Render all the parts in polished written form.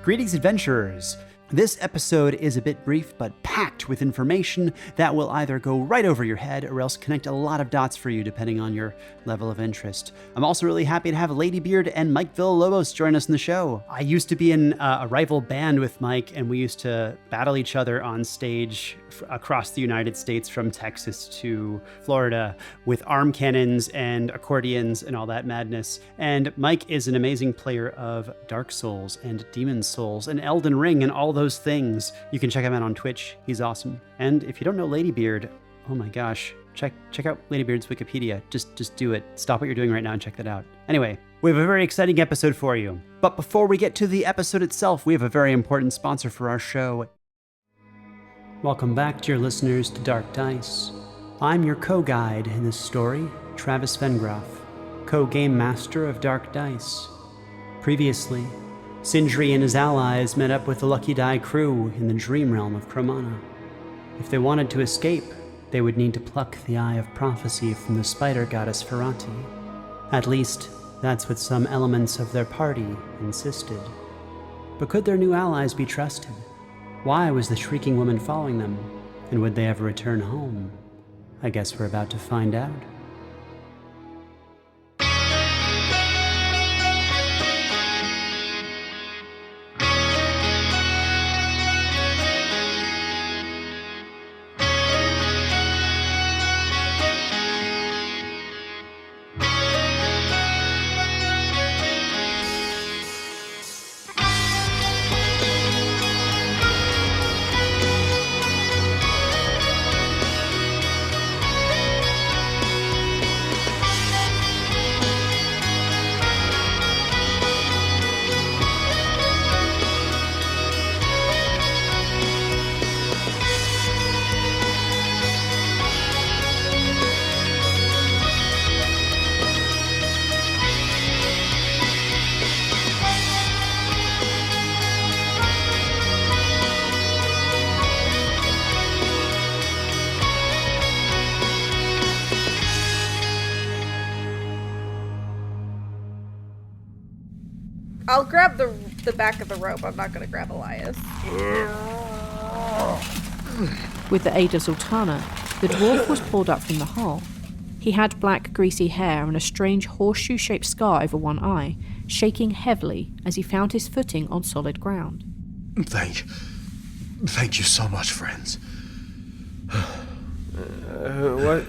Greetings, adventurers! This episode is a bit brief, but packed with information that will either go right over your head or else connect a lot of dots for you, depending on your level of interest. I'm also really happy to have Ladybeard and Mike Villalobos join us in the show. I used to be in a rival band with Mike, and we used to battle each other on stage across the United States, from Texas to Florida, with arm cannons and accordions and all that madness. And Mike is an amazing player of Dark Souls and Demon's Souls and Elden Ring and all those things. You can check him out on Twitch. He's awesome. And if you don't know Ladybeard, oh my gosh, check out Ladybeard's Wikipedia. Just do it. Stop what you're doing right now and check that out. Anyway, we have a very exciting episode for you. But before we get to the episode itself, we have a very important sponsor for our show. Welcome back, dear listeners, to Dark Dice. I'm your co-guide in this story, Travis Vengroff, co-game master of Dark Dice. Previously, Sindri and his allies met up with the Lucky Die crew in the dream realm of Cromana. If they wanted to escape, they would need to pluck the Eye of Prophecy from the spider goddess Ferrati. At least, that's what some elements of their party insisted. But could their new allies be trusted? Why was the Shrieking woman following them? And would they ever return home? I guess we're about to find out. I'll grab the back of the rope. I'm not going to grab Elias. With the aid of Zaltanna, the dwarf was pulled up from the hole. He had black, greasy hair and a strange horseshoe-shaped scar over one eye, shaking heavily as he found his footing on solid ground. Thank you so much, friends.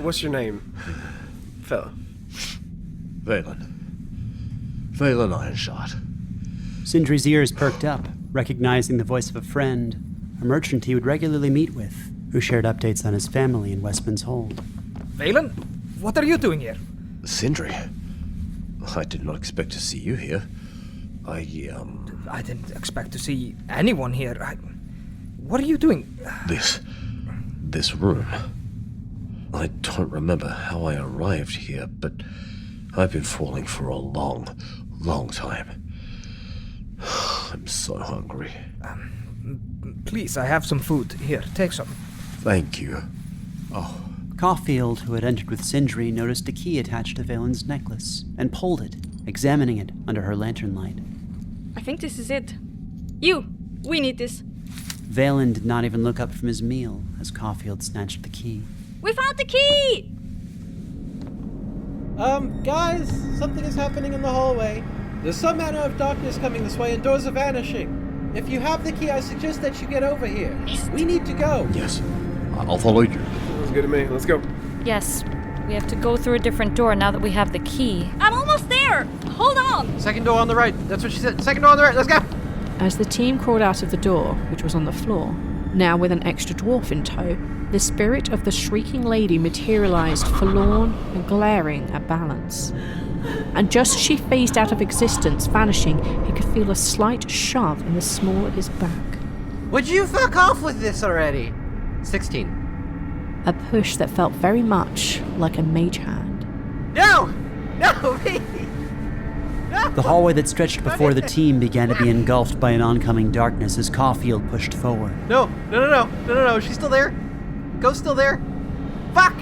What's your name, fella? Valen Ironshot. Sindri's ears perked up, recognizing the voice of a friend, a merchant he would regularly meet with, who shared updates on his family in Westman's Hold. Valen, what are you doing here? Sindri, I did not expect to see you here. I didn't expect to see anyone here. What are you doing? This room. I don't remember how I arrived here, but I've been falling for a long time. I'm so hungry. Please, I have some food. Here, take some. Thank you. Oh. Caulfield, who had entered with Sindri, noticed a key attached to Valen's necklace and pulled it, examining it under her lantern light. I think this is it. We need this. Valen did not even look up from his meal as Caulfield snatched the key. We found the key! Guys, something is happening in the hallway. There's some manner of darkness coming this way and doors are vanishing. If you have the key, I suggest that you get over here. We need to go. Yes, I'll follow you. Sounds good to me. Let's go. Yes, we have to go through a different door now that we have the key. I'm almost there! Hold on! Second door on the right. That's what she said. Second door on the right. Let's go. As the team crawled out of the door, which was on the floor, now with an extra dwarf in tow, the spirit of the Shrieking Lady materialized forlorn and glaring at Balance. And just as she phased out of existence, vanishing, he could feel a slight shove in the small of his back. Would you fuck off with this already? 16. A push that felt very much like a mage hand. No, me! No! The hallway that stretched before the team began to be engulfed by an oncoming darkness as Caulfield pushed forward. No, she's still there. Ghost still there. Fuck!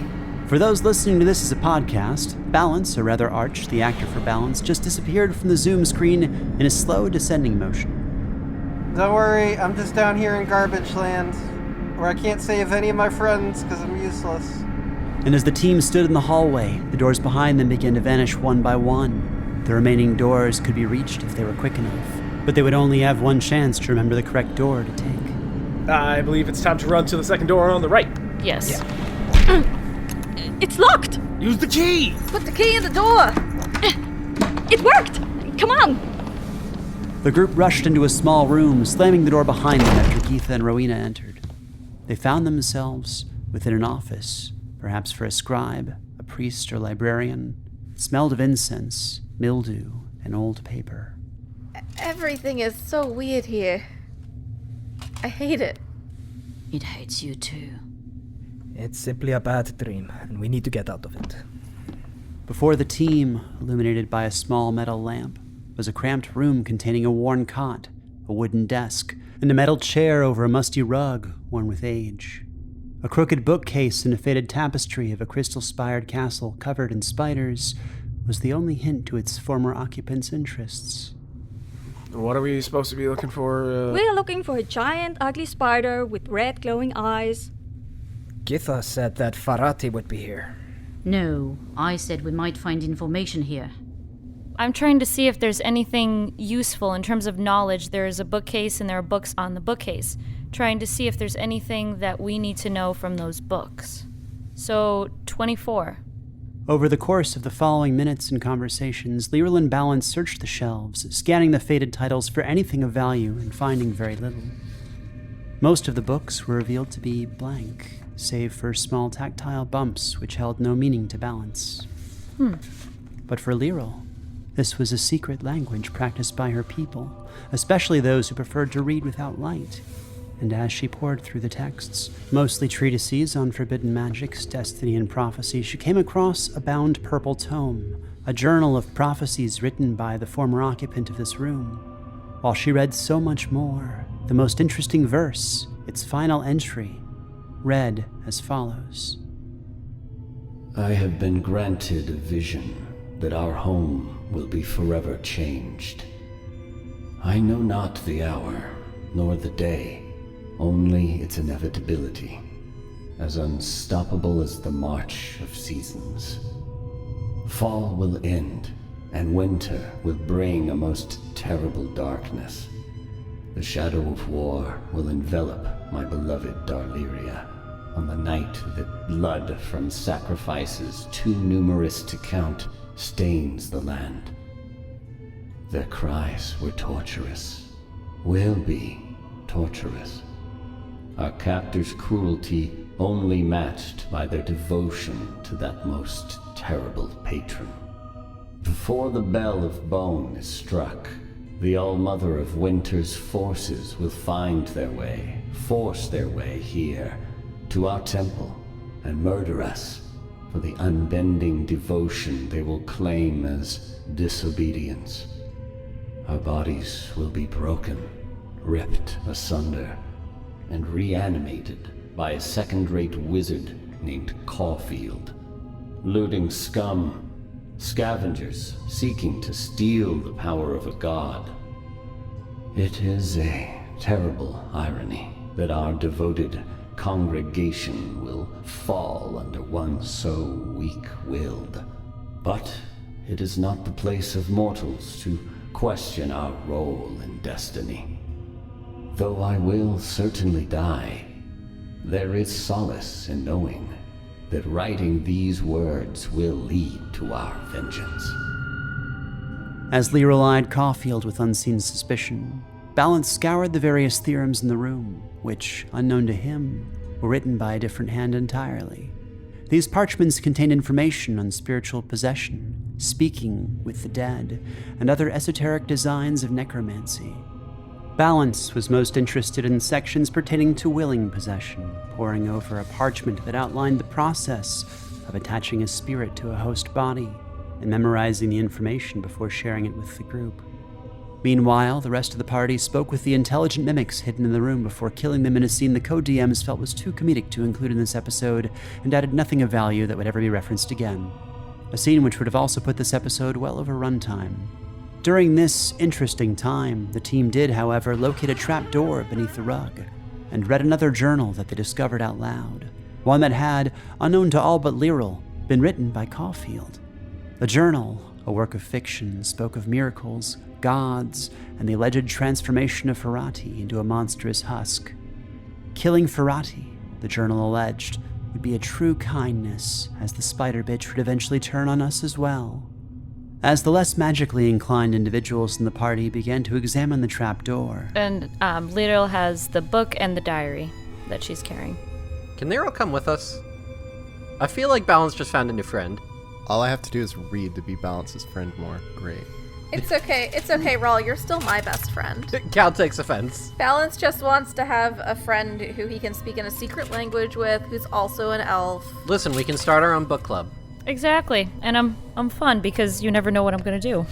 For those listening to this as a podcast, Balance, or rather Arch, the actor for Balance, just disappeared from the Zoom screen in a slow descending motion. Don't worry, I'm just down here in garbage land, where I can't save any of my friends because I'm useless. And as the team stood in the hallway, the doors behind them began to vanish one by one. The remaining doors could be reached if they were quick enough, but they would only have one chance to remember the correct door to take. I believe it's time to run to the second door on the right. Yes. Yeah. It's locked! Use the key! Put the key in the door! It worked! Come on! The group rushed into a small room, slamming the door behind them after Githa and Rowena entered. They found themselves within an office, perhaps for a scribe, a priest, or librarian. It smelled of incense, mildew, and old paper. Everything is so weird here. I hate it. It hates you too. It's simply a bad dream, and we need to get out of it. Before the team, illuminated by a small metal lamp, was a cramped room containing a worn cot, a wooden desk, and a metal chair over a musty rug worn with age. A crooked bookcase and a faded tapestry of a crystal-spired castle covered in spiders was the only hint to its former occupants' interests. What are we supposed to be looking for? We're looking for a giant, ugly spider with red, glowing eyes. Githa said that Farati would be here. No, I said we might find information here. I'm trying to see if there's anything useful in terms of knowledge. There is a bookcase and there are books on the bookcase. Trying to see if there's anything that we need to know from those books. So, 24. Over the course of the following minutes and conversations, Lirril and Balance searched the shelves, scanning the faded titles for anything of value and finding very little. Most of the books were revealed to be blank, save for small tactile bumps which held no meaning to Balance. But for Lirril, this was a secret language practiced by her people, especially those who preferred to read without light. And as she pored through the texts, mostly treatises on forbidden magics, destiny, and prophecy, she came across a bound purple tome, a journal of prophecies written by the former occupant of this room. While she read so much more, the most interesting verse, its final entry, read as follows. I have been granted a vision that our home will be forever changed. I know not the hour, nor the day, only its inevitability, as unstoppable as the march of seasons. Fall will end, and winter will bring a most terrible darkness. The shadow of war will envelop my beloved Darliria on the night that blood from sacrifices too numerous to count stains the land. Their cries were torturous, will be torturous. Our captors' cruelty only matched by their devotion to that most terrible patron. Before the bell of bone is struck, the All-Mother of Winter's forces will find their way, force their way here, to our temple, and murder us for the unbending devotion they will claim as disobedience. Our bodies will be broken, ripped asunder, and reanimated by a second-rate wizard named Caulfield. Looting scum, scavengers seeking to steal the power of a god. It is a terrible irony that our devoted congregation will fall under one so weak-willed. But it is not the place of mortals to question our role in destiny. Though I will certainly die, there is solace in knowing that writing these words will lead to our vengeance. As Lirril eyed Caulfield with unseen suspicion, Balance scoured the various theorems in the room, which, unknown to him, were written by a different hand entirely. These parchments contained information on spiritual possession, speaking with the dead, and other esoteric designs of necromancy. Balance was most interested in sections pertaining to willing possession, poring over a parchment that outlined the process of attaching a spirit to a host body and memorizing the information before sharing it with the group. Meanwhile, the rest of the party spoke with the intelligent mimics hidden in the room before killing them in a scene the co-DMs felt was too comedic to include in this episode and added nothing of value that would ever be referenced again. A scene which would have also put this episode well over runtime. During this interesting time, the team did, however, locate a trap door beneath the rug and read another journal that they discovered out loud, one that had, unknown to all but Lirril, been written by Caulfield. The journal, a work of fiction, spoke of miracles, gods, and the alleged transformation of Ferrati into a monstrous husk. Killing Ferrati, the journal alleged, would be a true kindness, as the spider bitch would eventually turn on us as well. As the less magically inclined individuals in the party began to examine the trapdoor. And Lirril has the book and the diary that she's carrying. Can Lirril come with us? I feel like Balance just found a new friend. All I have to do is read to be Balance's friend more. Great. It's okay, Rhal, you're still my best friend. Cal takes offense. Balance just wants to have a friend who he can speak in a secret language with, who's also an elf. Listen, we can start our own book club. Exactly, and I'm fun because you never know what I'm gonna do.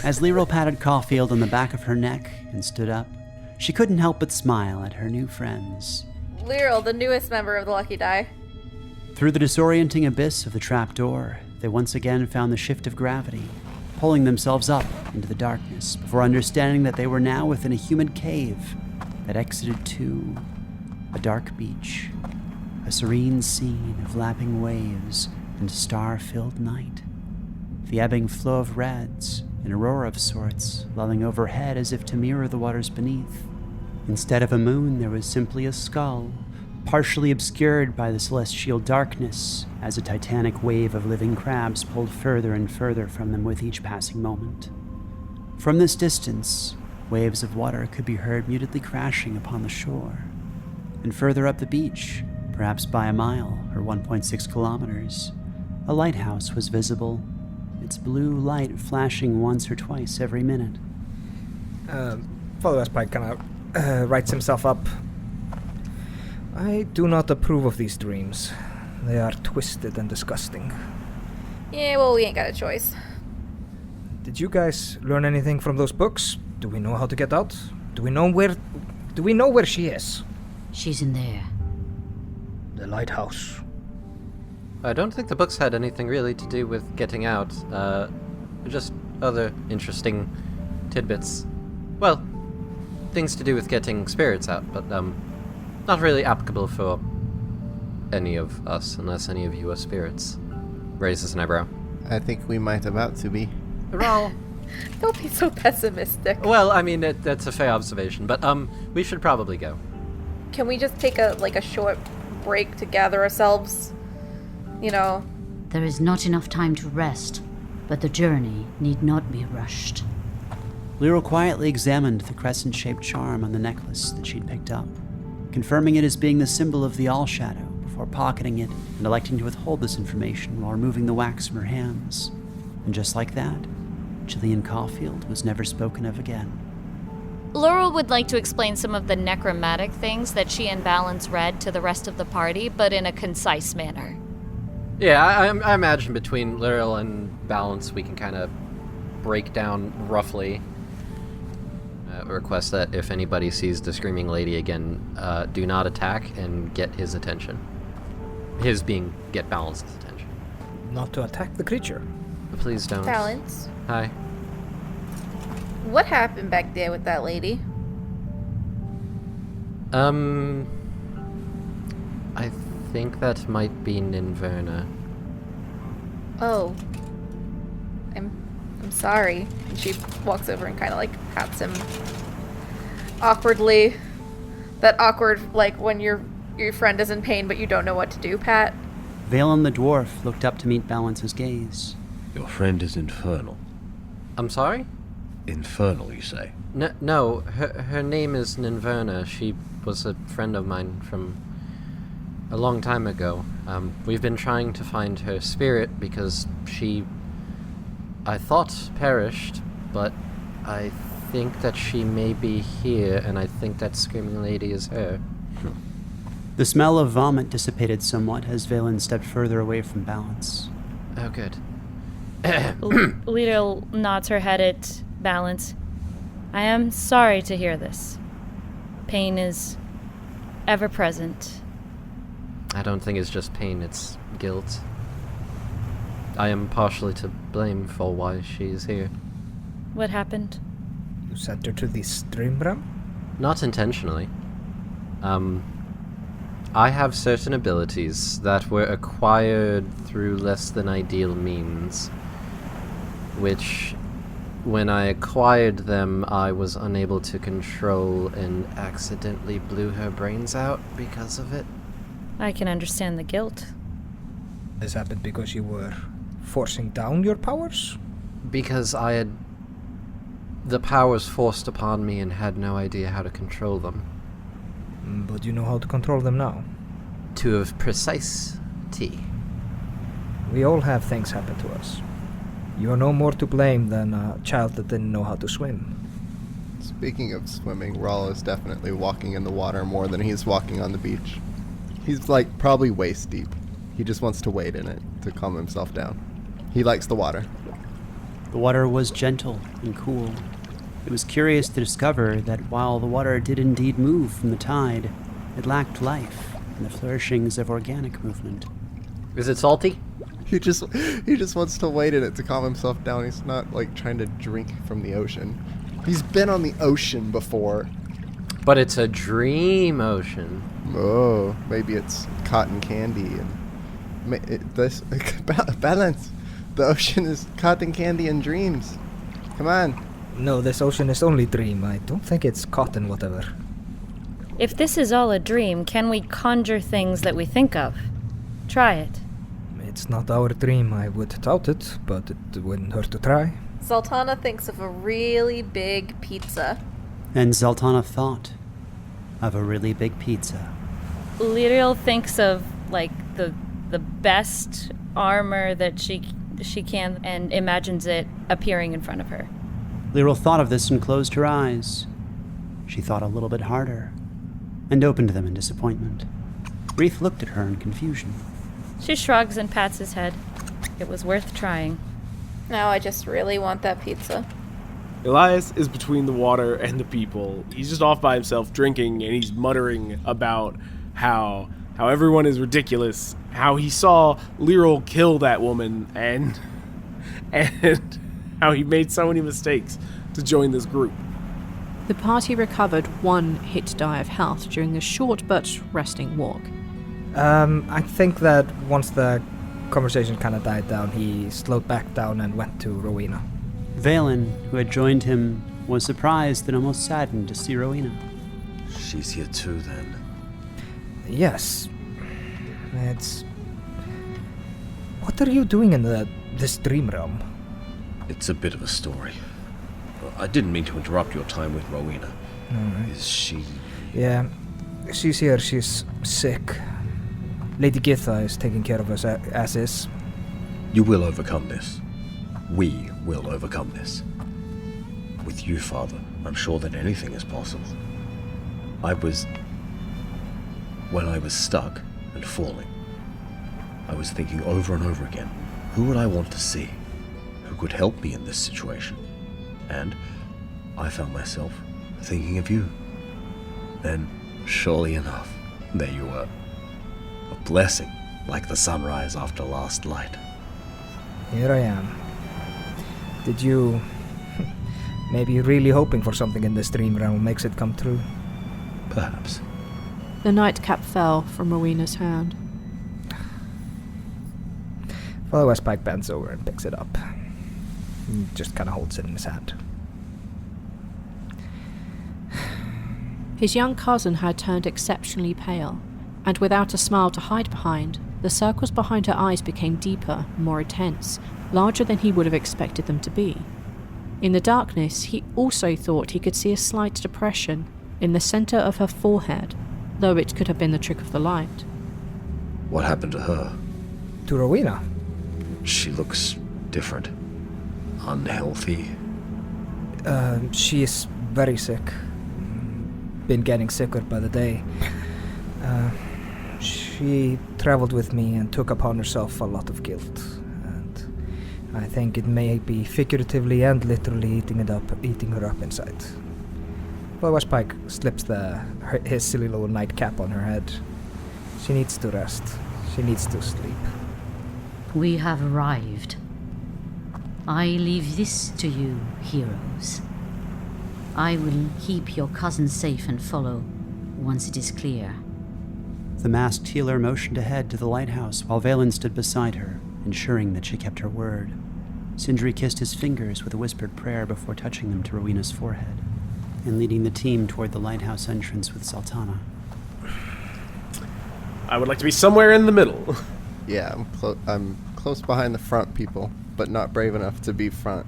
As Lirril patted Caulfield on the back of her neck and stood up, she couldn't help but smile at her new friends. Lirril, the newest member of the Lucky Die. Through the disorienting abyss of the trapdoor, they once again found the shift of gravity, pulling themselves up into the darkness before understanding that they were now within a humid cave that exited to a dark beach, a serene scene of lapping waves and star-filled night, the ebbing flow of reds, an aurora of sorts, lulling overhead as if to mirror the waters beneath. Instead of a moon, there was simply a skull, partially obscured by the celestial darkness as a titanic wave of living crabs pulled further and further from them with each passing moment. From this distance, waves of water could be heard mutedly crashing upon the shore. And further up the beach, perhaps by a mile or 1.6 kilometers, a lighthouse was visible, its blue light flashing once or twice every minute. Father Westpike kind of writes himself up. I do not approve of these dreams. They are twisted and disgusting. Yeah, well, we ain't got a choice. Did you guys learn anything from those books? Do we know how to get out? Do we know where she is? She's in there. The lighthouse. I don't think the books had anything really to do with getting out. Just other interesting tidbits. Well, things to do with getting spirits out, but not really applicable for any of us, unless any of you are spirits. Raises an eyebrow. I think we might about to be. Rhal. Don't be so pessimistic. Well, I mean, that's a fair observation, but we should probably go. Can we just take a short break to gather ourselves? You know? There is not enough time to rest, but the journey need not be rushed. Lirril quietly examined the crescent-shaped charm on the necklace that she'd picked up, confirming it as being the symbol of the All-Shadow before pocketing it and electing to withhold this information while removing the wax from her hands. And just like that, Gillian Caulfield was never spoken of again. Lirril would like to explain some of the necromantic things that she and Balance read to the rest of the party, but in a concise manner. Yeah, I imagine between Lirril and Balance we can kind of break down roughly. Request that if anybody sees the Screaming Lady again, do not attack and get his attention. His being get Balance's attention. Not to attack the creature. Please don't. Balance. Hi. What happened back there with that lady? I think that might be Ninverna. Oh. I'm sorry. And she walks over and kind of pats him awkwardly. That awkward, when your friend is in pain but you don't know what to do, pat. Valen the dwarf looked up to meet Balance's gaze. Your friend is infernal. I'm sorry? Infernal, you say? No, her name is Ninverna. She was a friend of mine from a long time ago. We've been trying to find her spirit because she, I thought, perished, but I think that she may be here, and I think that Screaming Lady is her. The smell of vomit dissipated somewhat as Valen stepped further away from Balance. Oh, good. Lirril nods her head at Balance. I am sorry to hear this. Pain is ever present. I don't think it's just pain, it's guilt. I am partially to blame for why she is here. What happened? You sent her to this dream realm? Not intentionally. I have certain abilities that were acquired through less than ideal means, which, when I acquired them, I was unable to control and accidentally blew her brains out because of it. I can understand the guilt. This happened because you were forcing down your powers? Because I had the powers forced upon me and had no idea how to control them. But you know how to control them now? To a precise T. We all have things happen to us. You are no more to blame than a child that didn't know how to swim. Speaking of swimming, Rhal is definitely walking in the water more than he's walking on the beach. He's like probably waist deep. He just wants to wade in it to calm himself down. He likes the water. The water was gentle and cool. It was curious to discover that while the water did indeed move from the tide, it lacked life and the flourishings of organic movement. Is it salty? He just wants to wade in it to calm himself down. He's not like trying to drink from the ocean. He's been on the ocean before. But it's a dream ocean. Oh, maybe it's cotton candy and this balance. The ocean is cotton candy and dreams. Come on. No, this ocean is only dream. I don't think it's cotton whatever. If this is all a dream, can we conjure things that we think of? Try it. It's not our dream. I would doubt it, but it wouldn't hurt to try. Zaltanna thinks of a really big pizza. And Zaltanna thought of a really big pizza. Lirril thinks of, like, the best armor that she can and imagines it appearing in front of her. Lirril thought of this and closed her eyes. She thought a little bit harder and opened them in disappointment. Reith looked at her in confusion. She shrugs and pats his head. It was worth trying. Now I just really want that pizza. Elias is between the water and the people. He's just off by himself drinking, and he's muttering about how everyone is ridiculous, how he saw Lirril kill that woman, and how he made so many mistakes to join this group. The party recovered 1 hit die of health during a short but resting walk. I think that once the conversation kind of died down, he slowed back down and went to Rowena. Valen, who had joined him, was surprised and almost saddened to see Rowena. She's here too, then? Yes. What are you doing in this dream realm? It's a bit of a story. I didn't mean to interrupt your time with Rowena. Right. Is she... Yeah, she's here. She's sick. Lady Githa is taking care of us as is. You will overcome this. We will overcome this. With you, Father, I'm sure that anything is possible. When I was stuck and falling, I was thinking over and over again, who would I want to see? Who could help me in this situation? And I found myself thinking of you. Then, surely enough, there you were. A blessing, like the sunrise after last light. Here I am. Did you... maybe really hoping for something in this dream realm makes it come true? Perhaps. The nightcap fell from Rowena's hand. Father Westpike bends over and picks it up. He just kind of holds it in his hand. His young cousin had turned exceptionally pale, and without a smile to hide behind, the circles behind her eyes became deeper, more intense, larger than he would have expected them to be. In the darkness, he also thought he could see a slight depression in the center of her forehead, though it could have been the trick of the light. What happened to her? To Rowena? She looks different. Unhealthy. She is very sick. Been getting sicker by the day. She traveled with me and took upon herself a lot of guilt. And I think it may be figuratively and literally eating her up inside. Well, Westpike slips his silly little nightcap on her head. She needs to rest. She needs to sleep. We have arrived. I leave this to you, heroes. I will keep your cousin safe and follow once it is clear. The masked healer motioned ahead to the lighthouse while Valen stood beside her, ensuring that she kept her word. Sindri kissed his fingers with a whispered prayer before touching them to Rowena's forehead and leading the team toward the lighthouse entrance with Zaltanna. I would like to be somewhere in the middle. Yeah, I'm close behind the front people, but not brave enough to be front.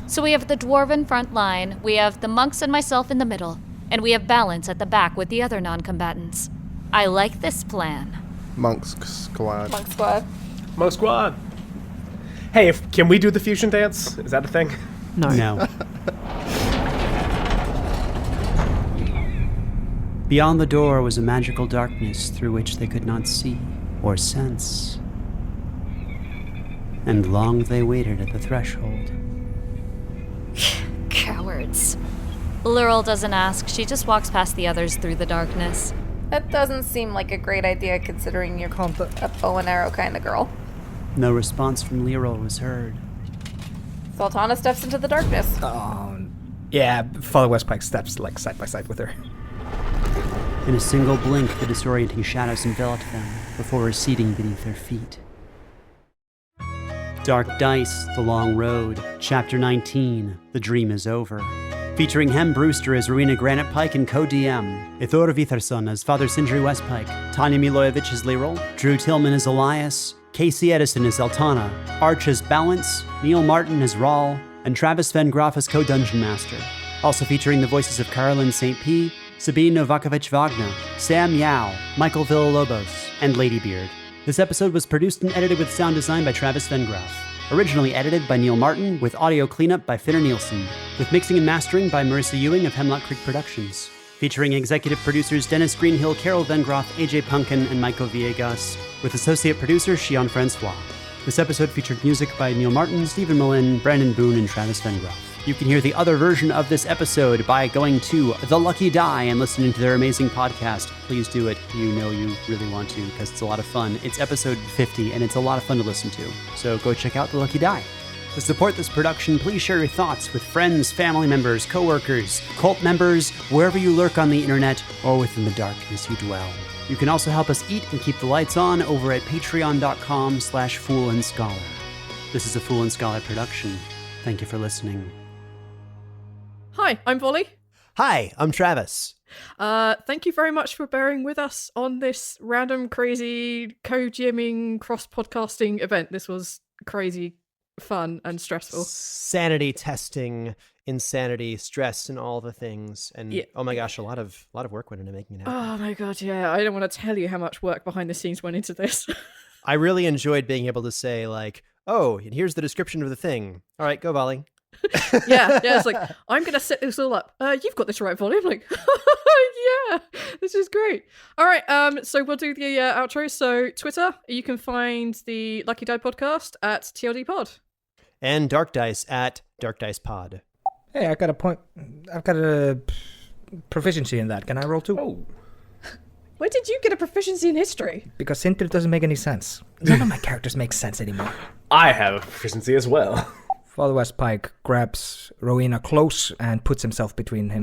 So we have the dwarven front line, we have the monks and myself in the middle, and we have balance at the back with the other non-combatants. I like this plan. Monk's squad. Monk squad. Monk squad. Hey, can we do the fusion dance? Is that a thing? No. Beyond the door was a magical darkness through which they could not see or sense. And long they waited at the threshold. Cowards. Lirril doesn't ask, she just walks past the others through the darkness. That doesn't seem like a great idea considering you're a bow and arrow kind of girl. No response from Lirril was heard. Zaltanna steps into the darkness. Yeah, Father Westpike steps like side by side with her. In a single blink, the disorienting shadows enveloped them before receding beneath their feet. Dark Dice, The Long Road, Chapter 19, The Dream is Over. Featuring Brewster as Rowena Granitepike and co-DM, Eyþór Viðarsson as Father Sindri Westpike, Tanja Milojevic as Lirril, Drew Tillman as Elias, Casey Edison as Zaltanna, Arch as Balance, Neil Martin as Rhal, and Travis Vengroff as co-Dungeon Master. Also featuring the voices of Carolyn St. P., Sabine Novaković-Wagner, Sam Yao, Michael Villalobos, and Ladybeard. This episode was produced and edited with sound design by Travis Vengroff. Originally edited by Neil Martin, with audio cleanup by Finnur Nielsen. With mixing and mastering by Marisa Ewing of Hemlock Creek Productions. Featuring executive producers Dennis Greenhill, Carol Vengroff, AJ Punkin, and Maico Villegas. With associate producer Xian Francois. This episode featured music by Neil Martin, Stephen Mullen, Brandon Boone, and Travis Vengroff. You can hear the other version of this episode by going to The Lucky Die and listening to their amazing podcast. Please do it. You know you really want to because it's a lot of fun. It's episode 50 and it's a lot of fun to listen to. So go check out The Lucky Die. To support this production, please share your thoughts with friends, family members, co-workers, cult members, wherever you lurk on the internet or within the darkness you dwell. You can also help us eat and keep the lights on over at patreon.com/foolandscholar. This is a Fool and Scholar production. Thank you for listening. Hi, I'm Volley. Hi, I'm Travis. Thank you very much for bearing with us on this random, crazy, co-GMing, cross-podcasting event. This was crazy, fun, and stressful. Sanity testing, insanity, stress, and all the things. And yeah. Oh my gosh, a lot of work went into making it happen. Oh my god, yeah. I don't want to tell you how much work behind the scenes went into this. I really enjoyed being able to say, like, oh, and here's the description of the thing. All right, go, Volley. yeah, it's like, I'm going to set this all up. You've got this right, Volley. I'm like, yeah, this is great. All right, so we'll do the outro. So Twitter, you can find the Lucky Die podcast at TLD Pod. And Dark Dice at Dark Dice Pod. Hey, I've got a proficiency in that. Can I roll too? Oh. Where did you get a proficiency in history? Because Sindri doesn't make any sense. None of my characters make sense anymore. I have a proficiency as well. Father Westpike grabs Rowena close and puts himself between her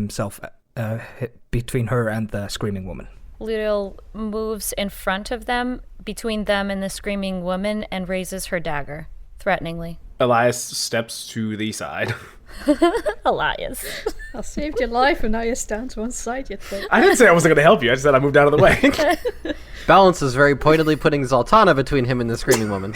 and the screaming woman. Lirril moves in front of them, between them and the screaming woman, and raises her dagger, threateningly. Elias steps to the side. Elias. I saved your life and now you stand to one side, you think. I didn't say I wasn't going to help you. I just said I moved out of the way. Balance is very pointedly putting Zaltanna between him and the screaming woman.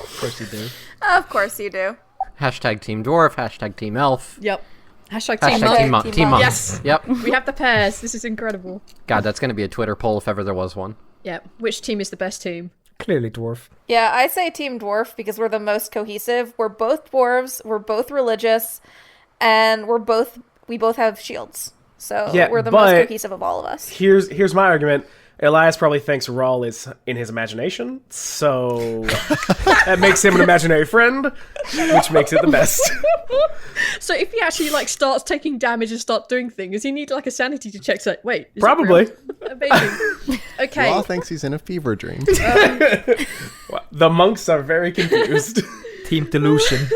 Of course you do. Of course you do. Hashtag Team Dwarf, hashtag Team Elf. Yep. Hashtag Team Monk. Yes. Yep. We have the pairs. This is incredible. God, that's going to be a Twitter poll if ever there was one. Yep. Which team is the best team? Clearly Dwarf. Yeah, I say Team Dwarf because we're the most cohesive. We're both dwarves, we're both religious, and we both have shields. So yeah, we're the most cohesive of all of us. Here's my argument. Elias probably thinks Rhal is in his imagination, so that makes him an imaginary friend, which makes it the best. So if he actually starts taking damage and starts doing things, does he need a sanity to check? So wait, is probably. Amazing. Okay. Rhal thinks he's in a fever dream. The monks are very confused. Team delusion.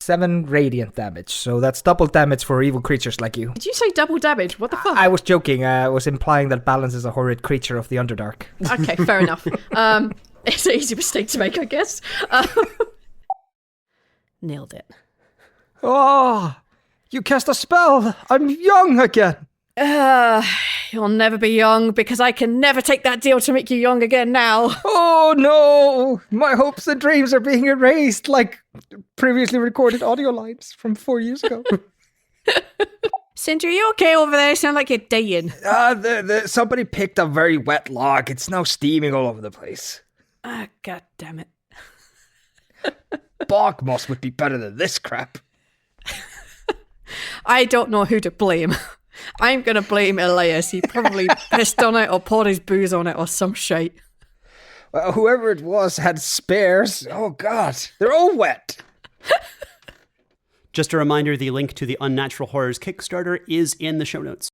7 radiant damage, so that's double damage for evil creatures like you. Did you say double damage? What the fuck? I was joking. I was implying that Balance is a horrid creature of the Underdark. Okay, fair enough. It's an easy mistake to make, I guess. Nailed it. Oh, you cast a spell. I'm young again. You'll never be young because I can never take that deal to make you young again now. Oh no, my hopes and dreams are being erased like previously recorded audio lines from 4 years ago. Sindri, are you okay over there? You sound like you're dying. Somebody picked a very wet log. It's now steaming all over the place. Ah, god damn it. Bog moss would be better than this crap. I don't know who to blame. I'm going to blame Elias. He probably pissed on it or poured his booze on it or some shite. Well, whoever it was had spares. Oh, God. They're all wet. Just a reminder, the link to the Unnatural Horrors Kickstarter is in the show notes.